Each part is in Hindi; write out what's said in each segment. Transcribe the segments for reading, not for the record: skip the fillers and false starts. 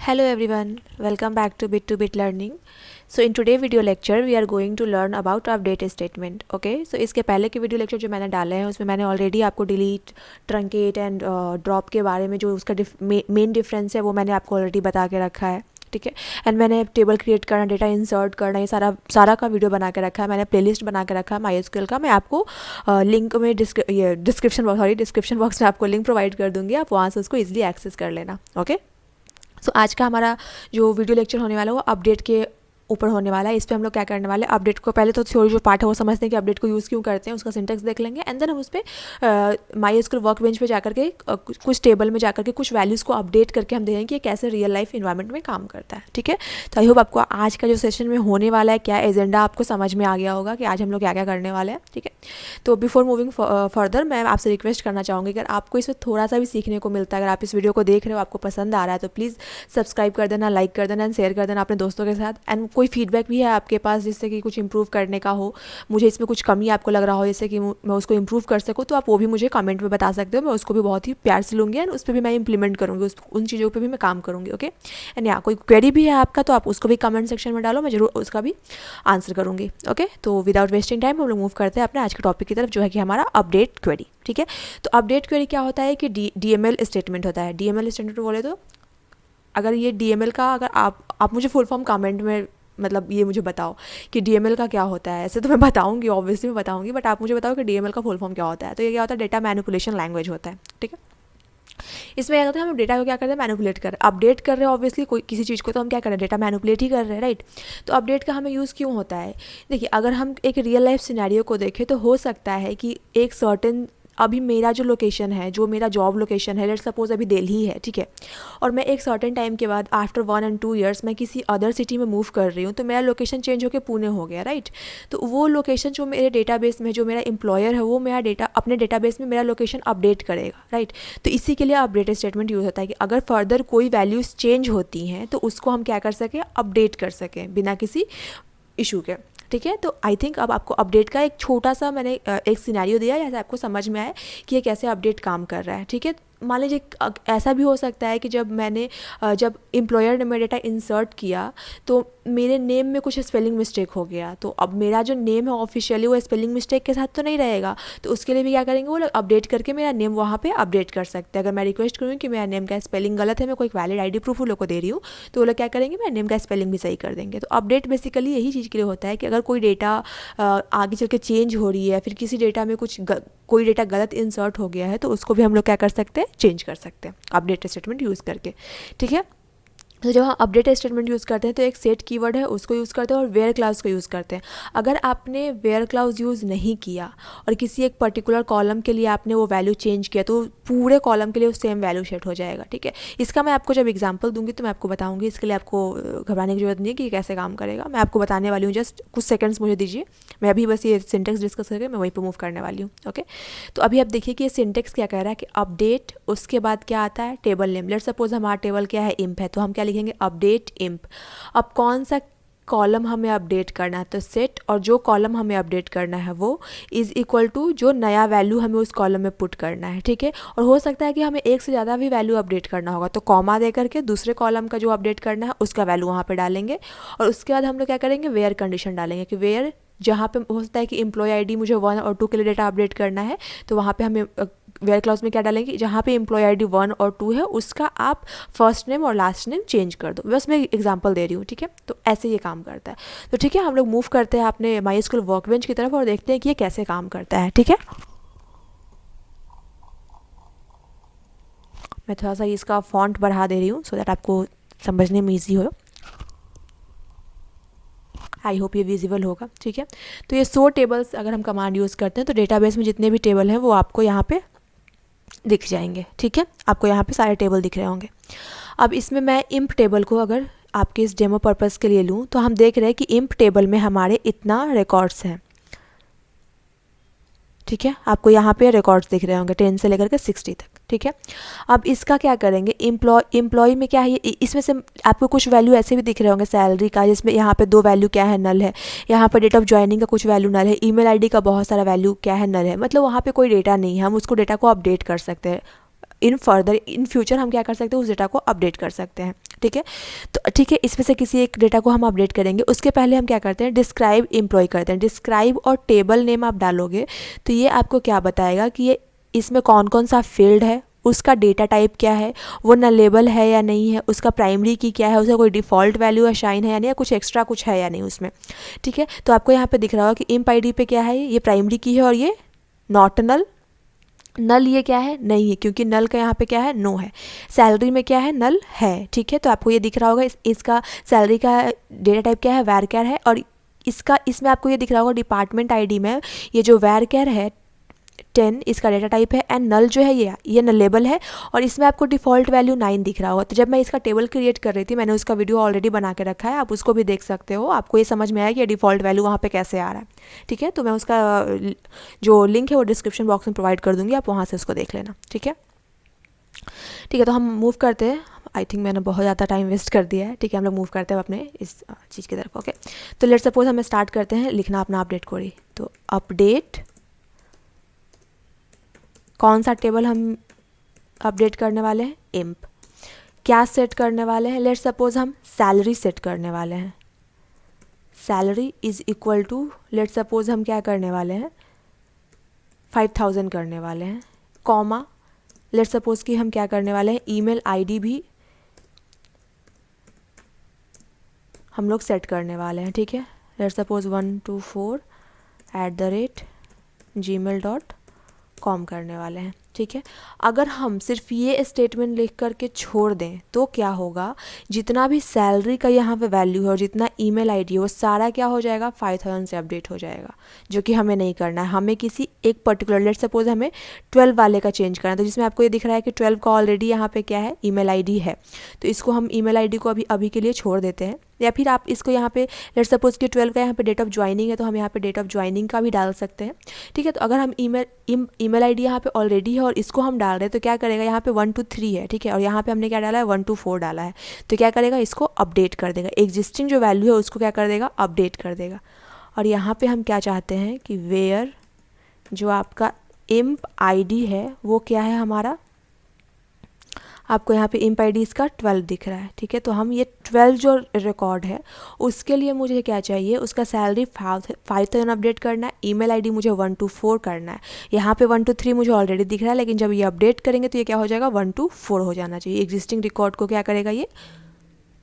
Hello everyone, welcome back to Bit Learning. So in today video lecture we are going to learn about update statement. Okay, so इसके पहले के वीडियो लेक्चर जो मैंने डाले हैं उसमें मैंने ऑलरेडी आपको डिलीट, ट्रंकेट एंड ड्रॉप के बारे में जो उसका मेन डिफरेंस है वो मैंने आपको ऑलरेडी बता के रखा है. ठीक है. एंड मैंने टेबल क्रिएट करना, डेटा इंसर्ट करना, ये सारा का वीडियो बना के रखा है. मैंने प्लेलिस्ट बना के रखा है MySQL का. मैं आपको लिंक में डिस्क्रिप्शन बॉक्स में आपको लिंक प्रोवाइड कर दूंगी. आप वहाँ से उसको ईजिली एक्सेस कर लेना. ओके. सो आज का हमारा जो वीडियो लेक्चर होने वाला है वो अपडेट के ऊपर होने वाला है. इस पर हम लोग क्या करने वाले हैं, अपडेट को पहले तो थ्योरी जो पार्ट है वो समझते हैं कि अपडेट को यूज़ क्यों करते हैं, उसका सिंटेक्स देख लेंगे. एंड देन हम उस पर MySQL वर्कबेंच पे जाकर के कुछ टेबल में जाकर के कुछ वैल्यूज़ को अपडेट करके हम देखेंगे कि ये कैसे रियल लाइफ इन्वायरमेंट में काम करता है. ठीक है. तो आई होप आपको आज का जो सेशन में होने वाला है क्या एजेंडा आपको समझ में आ गया होगा कि आज हम लोग क्या क्या करने वाले हैं. ठीक है. तो बिफोर मूविंग फर्दर मैं आपसे रिक्वेस्ट करना चाहूँगी, अगर आपको इसमें थोड़ा सा भी सीखने को मिलता है, अगर आप इस वीडियो को देख रहे हो, आपको पसंद आ रहा है, तो प्लीज़ सब्सक्राइब कर देना, लाइक कर देना एंड शेयर कर देना अपने दोस्तों के साथ. एंड कोई फीडबैक भी है आपके पास जिससे कि कुछ इंप्रूव करने का हो, मुझे इसमें कुछ कमी आपको लग रहा हो जिससे कि मैं उसको इंप्रूव कर सकूँ, तो आप वो भी मुझे कमेंट में बता सकते हो. मैं उसको भी बहुत ही प्यार से लूँगी एंड उस पर भी मैं इंप्लीमेंट करूँगी, उन चीज़ों पे भी मैं काम करूँगी. ओके. एंड यहाँ कोई क्वेरी भी है आपका तो आप उसको भी कमेंट सेक्शन में डालो, मैं जरूर उसका भी आंसर करूँगी. ओके. तो विदाउट वेस्टिंग टाइम हम लोग मूव करते हैं अपने आज के टॉपिक की तरफ, जो है कि हमारा अपडेट क्वेरी. ठीक है. तो अपडेट क्वेरी क्या होता है कि DML स्टेटमेंट होता है. DML स्टेटमेंट बोले तो अगर ये DML का, अगर आप मुझे फुल फॉर्म कमेंट में मतलब ये मुझे बताओ कि DML का क्या होता है. ऐसे तो मैं बताऊंगी, ऑब्वियसली मैं बताऊंगी, बट आप मुझे बताओ कि DML का फुल फॉर्म क्या होता है. तो ये क्या होता है, डेटा मैनिपुलेशन लैंग्वेज होता है. ठीक है. इसमें क्या होता है, हम डेटा को क्या करते हैं, मैनिपुलेट कर रहे हैं, अपडेट कर रहे हैं. ऑब्वियसली कोई किसी चीज़ को तो हम क्या कर रहे हैं, डेटा मैनिपुलेट ही कर रहे हैं, राइट. तो अपडेट का हमें यूज़ क्यों होता है. देखिए, अगर हम एक रियल लाइफ सिनेरियो को देखें तो हो सकता है कि एक सर्टेन, अभी मेरा जो लोकेशन है, जो मेरा जॉब लोकेशन है, लेट्स सपोज अभी दिल्ली है. ठीक है. और मैं एक सर्टेन टाइम के बाद आफ्टर 1 and 2 years मैं किसी अदर सिटी में मूव कर रही हूँ, तो मेरा लोकेशन चेंज होकर पुणे हो गया, राइट. तो वो लोकेशन जो मेरे डेटाबेस में, जो मेरा एम्प्लॉयर है, वो मेरा डेटा अपने डेटाबेस में मेरा लोकेशन अपडेट करेगा, राइट. तो इसी के लिए अपडेट स्टेटमेंट यूज़ होता है कि अगर फर्दर कोई वैल्यूज़ चेंज होती हैं तो उसको हम क्या कर सकें, अपडेट कर सकें बिना किसी इशू के. ठीक है. तो आई थिंक अब आपको अपडेट का एक छोटा सा मैंने एक सिनेरियो दिया है, जैसे आपको समझ में आए कि ये कैसे अपडेट काम कर रहा है. ठीक है. मान लीजिए ऐसा भी हो सकता है कि जब एम्प्लॉयर ने मेरा डेटा इंसर्ट किया तो मेरे नेम में कुछ स्पेलिंग मिस्टेक हो गया, तो अब मेरा जो नेम है ऑफिशियली वो स्पेलिंग मिस्टेक के साथ तो नहीं रहेगा. तो उसके लिए भी क्या करेंगे, वो लोग अपडेट करके मेरा नेम वहाँ पे अपडेट कर सकते हैं. अगर मैं रिक्वेस्ट करूँ कि मेरा नेम का स्पेलिंग गलत है, मैं कोई वैलिड ID प्रूफ वो लोग को दे रही हूँ, तो वो लोग क्या करेंगे, मेरा नेम का स्पेलिंग भी सही कर देंगे. तो अपडेट बेसिकली यही चीज़ के लिए होता है कि अगर कोई डेटा आगे चल के चेंज हो रही है, फिर किसी डेटा में कोई डेटा गलत इंसर्ट हो गया है, तो उसको भी हम लोग क्या कर सकते हैं, चेंज कर सकते हैं अपडेट स्टेटमेंट यूज़ करके. ठीक है. तो जब हम अपडेट स्टेटमेंट यूज़ करते हैं तो एक सेट कीवर्ड है उसको यूज़ करते हैं और वेयर क्लाउज को यूज़ करते हैं. अगर आपने वेयर क्लाउज यूज़ नहीं किया और किसी एक पर्टिकुलर कॉलम के लिए आपने वो वैल्यू चेंज किया, तो पूरे कॉलम के लिए सेम वैल्यू सेट हो जाएगा. ठीक है. इसका मैं आपको जब एग्जांपल दूंगी तो मैं आपको बताऊंगी, इसके लिए आपको घबराने की जरूरत नहीं है कि कैसे काम करेगा. मैं आपको बताने वाली हूँ, जस्ट कुछ सेकंड्स मुझे दीजिए, मैं अभी बस ये सिंटेक्स डिस्कस करके मैं वहीं पर मूव करने वाली हूँ. ओके. तो अभी आप देखिए कि ये सिंटेक्स क्या कह रहा है कि अपडेट, उसके बाद क्या आता है, टेबल नेम. लेट्स सपोज हमारा टेबल क्या है, इम्प है, तो हम क्या लिखेंगे, अपडेट इम्प. अब कौन सा कॉलम हमें अपडेट करना है, तो सेट, और जो कॉलम हमें अपडेट करना है वो इज़ इक्वल टू जो नया वैल्यू हमें उस कॉलम में पुट करना है. ठीक है. और हो सकता है कि हमें एक से ज़्यादा भी वैल्यू अपडेट करना होगा, तो कॉमा दे करके दूसरे कॉलम का जो अपडेट करना है उसका वैल्यू वहाँ पे डालेंगे. और उसके बाद हम लोग क्या करेंगे, वेयर कंडीशन डालेंगे कि वेयर, जहाँ पे हो सकता है कि एम्प्लॉय ID मुझे 1 और 2 के लिए डेटा अपडेट करना है, तो वहाँ पे हमें वेयर क्लाउज में क्या डालेंगे, जहाँ पे एम्प्लॉय ID 1 और 2 है उसका आप फर्स्ट नेम और लास्ट नेम चेंज कर दो. बस मैं एग्जांपल दे रही हूँ. ठीक है. तो ऐसे ये काम करता है. तो ठीक है, हम लोग मूव करते हैं अपने MySQL वर्कबेंच की तरफ और देखते हैं कि ये कैसे काम करता है. ठीक है. मैं थोड़ा सा इसका फॉन्ट बढ़ा दे रही हूँ सो दैट आपको समझने में ईजी हो. आई होप ये विजिबल होगा. ठीक है. तो ये 100 टेबल्स अगर हम कमांड यूज़ करते हैं तो डेटाबेस में जितने भी टेबल हैं वो आपको यहाँ पे दिख जाएंगे. ठीक है. आपको यहाँ पे सारे टेबल दिख रहे होंगे. अब इसमें मैं इम्प टेबल को अगर आपके इस डेमो पर्पज़ के लिए लूँ तो हम देख रहे हैं कि इम्प टेबल में हमारे इतना रिकॉर्ड्स हैं. ठीक है. आपको यहाँ पे रिकॉर्ड्स दिख रहे होंगे 10 से लेकर के 60 तक. ठीक है. अब इसका क्या करेंगे, एम्प्लॉय में क्या है, इसमें से आपको कुछ वैल्यू ऐसे भी दिख रहे होंगे सैलरी का, जिसमें यहाँ पे 2 वैल्यू क्या है, नल है. यहाँ पर डेट ऑफ ज्वाइनिंग का कुछ वैल्यू नल है. ईमेल ID का बहुत सारा वैल्यू क्या है, नल है. मतलब वहाँ पे कोई डेटा नहीं है, हम उसको डेटा को अपडेट कर सकते हैं. इन फ्यूचर हम क्या कर सकते हैं, उस डेटा को अपडेट कर सकते हैं। ठीक है, तो ठीक है, इसमें से किसी एक डेटा को हम अपडेट करेंगे। उसके पहले हम क्या करते हैं, डिस्क्राइब एम्प्लॉय करते हैं। डिस्क्राइब और टेबल नेम आप डालोगे तो ये आपको क्या बताएगा कि ये इसमें कौन कौन सा फील्ड है, उसका डेटा टाइप क्या है, वो नलेबल है या नहीं है, उसका प्राइमरी की क्या है, उसका कोई डिफ़ॉल्ट वैल्यू असाइन है या नहीं, या कुछ एक्स्ट्रा कुछ है या नहीं उसमें। ठीक है, तो आपको यहाँ पे दिख रहा होगा कि इम्प आईडी पे क्या है, ये प्राइमरी की है और ये नॉट नल। नल ये क्या है, नहीं है, क्योंकि नल का यहाँ पे क्या है, नो है। सैलरी में क्या है, नल है। ठीक है, तो आपको ये दिख रहा होगा इसका सैलरी का डेटा टाइप क्या है, वैरकैर है। और इसमें आपको ये दिख रहा होगा डिपार्टमेंट आईडी में ये जो वैरकैर है 10 इसका डेटा टाइप है, एंड नल जो है ये नलेबल है, और इसमें आपको डिफ़ॉल्ट वैल्यू 9 दिख रहा होगा। तो जब मैं इसका टेबल क्रिएट कर रही थी, मैंने उसका वीडियो ऑलरेडी बना के रखा है, आप उसको भी देख सकते हो, आपको ये समझ में आया कि ये डिफ़ॉल्ट वैल्यू वहाँ पे कैसे आ रहा है। ठीक है, तो मैं उसका जो लिंक है वो डिस्क्रिप्शन बॉक्स में प्रोवाइड कर दूँगी, आप वहाँ से उसको देख लेना। ठीक है, ठीक है, तो हम मूव करते हैं। आई थिंक मैंने बहुत ज़्यादा टाइम वेस्ट कर दिया है। ठीक है, हम लोग मूव करते हैं अपने इस चीज़ की तरफ। ओके, तो लेट्स सपोज हमें स्टार्ट करते हैं लिखना अपना अपडेट क्वेरी। तो अपडेट कौन सा टेबल हम अपडेट करने वाले हैं, इम्प। क्या सेट करने वाले हैं, लेट्स सपोज हम सैलरी सेट करने वाले हैं। Salary is equal to, let's suppose हम क्या करने वाले हैं, 5000 करने वाले हैं, कॉमा लेट्स सपोज कि हम क्या करने वाले हैं, ईमेल आईडी भी हम लोग सेट करने वाले हैं। ठीक है, लेट्स सपोज 124@gmail.com करने वाले हैं। ठीक है, अगर हम सिर्फ ये स्टेटमेंट लिख करके छोड़ दें तो क्या होगा, जितना भी सैलरी का यहाँ पे वैल्यू है और जितना ईमेल आईडी है वो सारा क्या हो जाएगा, 5000 से अपडेट हो जाएगा, जो कि हमें नहीं करना है। हमें किसी एक पर्टिकुलर, लेट्स सपोज हमें 12 वाले का चेंज करना है, तो जिसमें आपको ये दिख रहा है कि 12 का ऑलरेडी यहाँ पे क्या है, ईमेल आईडी है, तो इसको हम ईमेल आईडी को अभी के लिए छोड़ देते हैं। या फिर आप इसको यहाँ पे लेट्स सपोज कि 12 का यहाँ पे डेट ऑफ ज्वाइनिंग है, तो हम यहाँ पे डेट ऑफ ज्वाइनिंग का भी डाल सकते हैं। ठीक है, तो अगर हम ईमेल आईडी यहाँ पे ऑलरेडी है और इसको हम डाल रहे हैं तो क्या करेगा, यहाँ पे 1 to 3 है। ठीक है, और यहाँ पे हमने क्या डाला है, 1 to 4 डाला है, तो क्या करेगा, इसको अपडेट कर देगा, एग्जिस्टिंग जो वैल्यू है उसको क्या कर देगा, अपडेट कर देगा। और यहाँ पे हम क्या चाहते हैं कि वेयर जो आपका इम्प आईडी है वो क्या है हमारा, आपको यहाँ पे इम्प आईडी इसका 12 दिख रहा है। ठीक है, तो हम ये 12 जो रिकॉर्ड है उसके लिए मुझे क्या चाहिए, उसका सैलरी 5000 अपडेट करना है, ईमेल आईडी मुझे 1 to 4 करना है। यहाँ पे 1 to 3 मुझे ऑलरेडी दिख रहा है, लेकिन जब ये अपडेट करेंगे तो ये क्या हो जाएगा, 1 to 4 हो जाना चाहिए। एग्जिस्टिंग रिकॉर्ड को क्या करेगा, ये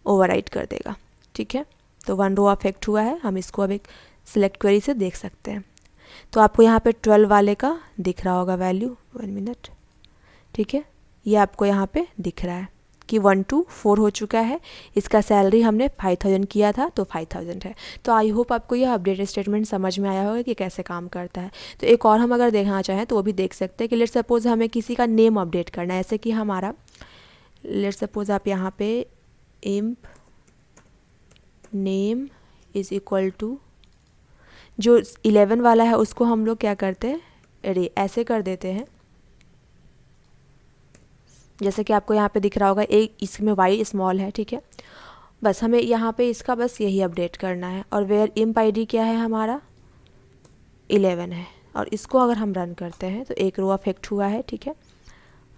ओवरराइट कर देगा। ठीक है, तो 1 रो अफेक्ट हुआ है, हम इसको अब एक सिलेक्ट क्वेरी से देख सकते हैं। तो आपको यहाँ पे 12 वाले का दिख रहा होगा वैल्यू, 1 मिनट। ठीक है, ये आपको यहाँ पे दिख रहा है कि 1 to 4 हो चुका है, इसका सैलरी हमने 5000 किया था तो 5000 है। तो आई होप आपको यह अपडेट स्टेटमेंट समझ में आया होगा कि कैसे काम करता है। तो एक और हम अगर देखना चाहें तो वो भी देख सकते हैं कि लेट्स सपोज हमें किसी का नेम अपडेट करना है, ऐसे कि हमारा लेट्स सपोज आप यहाँ पे emp name is equal to, जो 11 वाला है उसको हम लोग क्या करते हैं, अरे ऐसे कर देते हैं, जैसे कि आपको यहाँ पे दिख रहा होगा एक इसमें वाई स्मॉल है। ठीक है, बस हमें यहाँ पे इसका बस यही अपडेट करना है। और वेयर इम्प आईडी क्या है हमारा, 11 है, और इसको अगर हम रन करते हैं तो एक रो अफेक्ट हुआ है। ठीक है,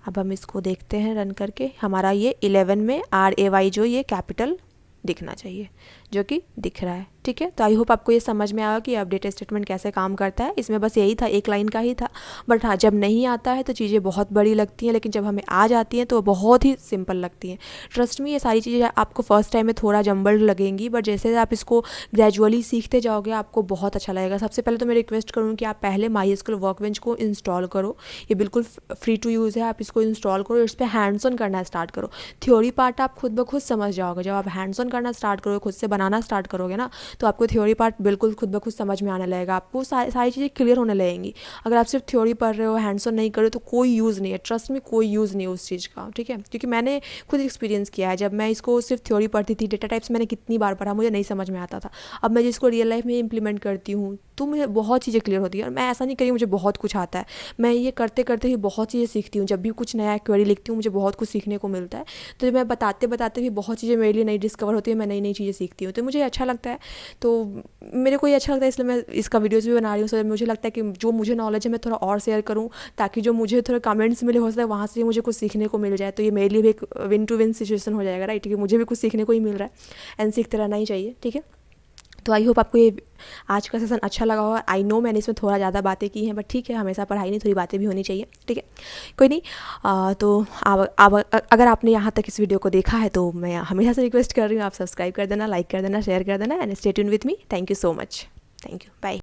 अब हम इसको देखते हैं रन करके, हमारा ये 11 में RAY जो ये कैपिटल दिखना चाहिए, जो कि दिख रहा है। ठीक है, तो आई होप आपको ये समझ में आया कि अपडेट स्टेटमेंट कैसे काम करता है। इसमें बस यही था, एक लाइन का ही था, बट हाँ जब नहीं आता है तो चीज़ें बहुत बड़ी लगती हैं, लेकिन जब हमें आ जाती हैं तो बहुत ही सिंपल लगती हैं। ट्रस्ट में ये सारी चीज़ें आपको फर्स्ट टाइम में थोड़ा जम्बल्ड लगेंगी, बट जैसे आप इसको ग्रेजुअली सीखते जाओगे आपको बहुत अच्छा लगेगा। सबसे पहले तो मैं रिक्वेस्ट करूँगी कि आप पहले MySQL वर्कबेंच को इंस्टॉल करो, ये बिल्कुल फ्री टू यूज़ है, आप इसको इंस्टॉल करो, इस पर हैंड्स ऑन करना स्टार्ट करो। थ्योरी पार्ट आप खुद ब खुद समझ जाओगे, जब आप हैंड्स ऑन करना स्टार्ट करोगे, खुद से बनाना स्टार्ट करोगे ना, तो आपको थ्योरी पार्ट बिल्कुल खुद ब खुद समझ में आने लगेगा, आपको सारी चीज़ें क्लियर होने लगेंगी। अगर आप सिर्फ थ्योरी पढ़ रहे हो, हैंड्स ऑन नहीं कर रहे हो, तो कोई यूज़ नहीं है, ट्रस्ट में कोई यूज़ नहीं है उस चीज़ का। ठीक है, क्योंकि मैंने खुद एक्सपीरियंस किया है, जब मैं इसको सिर्फ थ्योरी पढ़ती थी, डेटा टाइप्स मैंने कितनी बार पढ़ा, मुझे नहीं समझ में आता था। अब मैं जिसको रियल लाइफ में इम्प्लीमेंट करती हूँ तो मुझे बहुत चीज़ें क्लियर होती है। और मैं ऐसा नहीं करी मुझे बहुत कुछ आता है, मैं ये करते करते ही बहुत चीज़ें सीखती हूँ। जब भी कुछ नया क्वेरी लिखती हूँ मुझे बहुत कुछ सीखने को मिलता है। तो मैं बताते बताते भी बहुत चीज़ें मेरे लिए नई डिस्कवर होती है, मैं नई नई चीज़ें सीखती हूँ, तो मुझे अच्छा लगता है। तो मेरे को ये अच्छा लगता है, इसलिए मैं इसका वीडियोज़ भी बना रही हूँ। सो मुझे लगता है कि जो मुझे नॉलेज है मैं थोड़ा और शेयर करूँ, ताकि जो मुझे थोड़ा कमेंट्स मिले हो सकता है वहाँ से मुझे कुछ सीखने को मिल जाए। तो ये मेरे लिए भी एक विन टू विन सिचुएशन हो जाएगा, राइट, क्योंकि मुझे भी कुछ सीखने को ही मिल रहा है एंड सीखते रहना ही चाहिए, ठीक है। तो आई होप आपको ये आज का सेशन अच्छा लगा होगा। आई नो मैंने इसमें थोड़ा ज़्यादा बातें की हैं, बट ठीक है, हमेशा पढ़ाई नहीं, थोड़ी बातें भी होनी चाहिए, ठीक है, कोई नहीं। तो अगर आपने यहाँ तक इस वीडियो को देखा है तो मैं हमेशा से रिक्वेस्ट कर रही हूँ, आप सब्सक्राइब कर देना, लाइक कर देना, शेयर कर देना and stay tuned with me. Thank you so much, thank you, bye.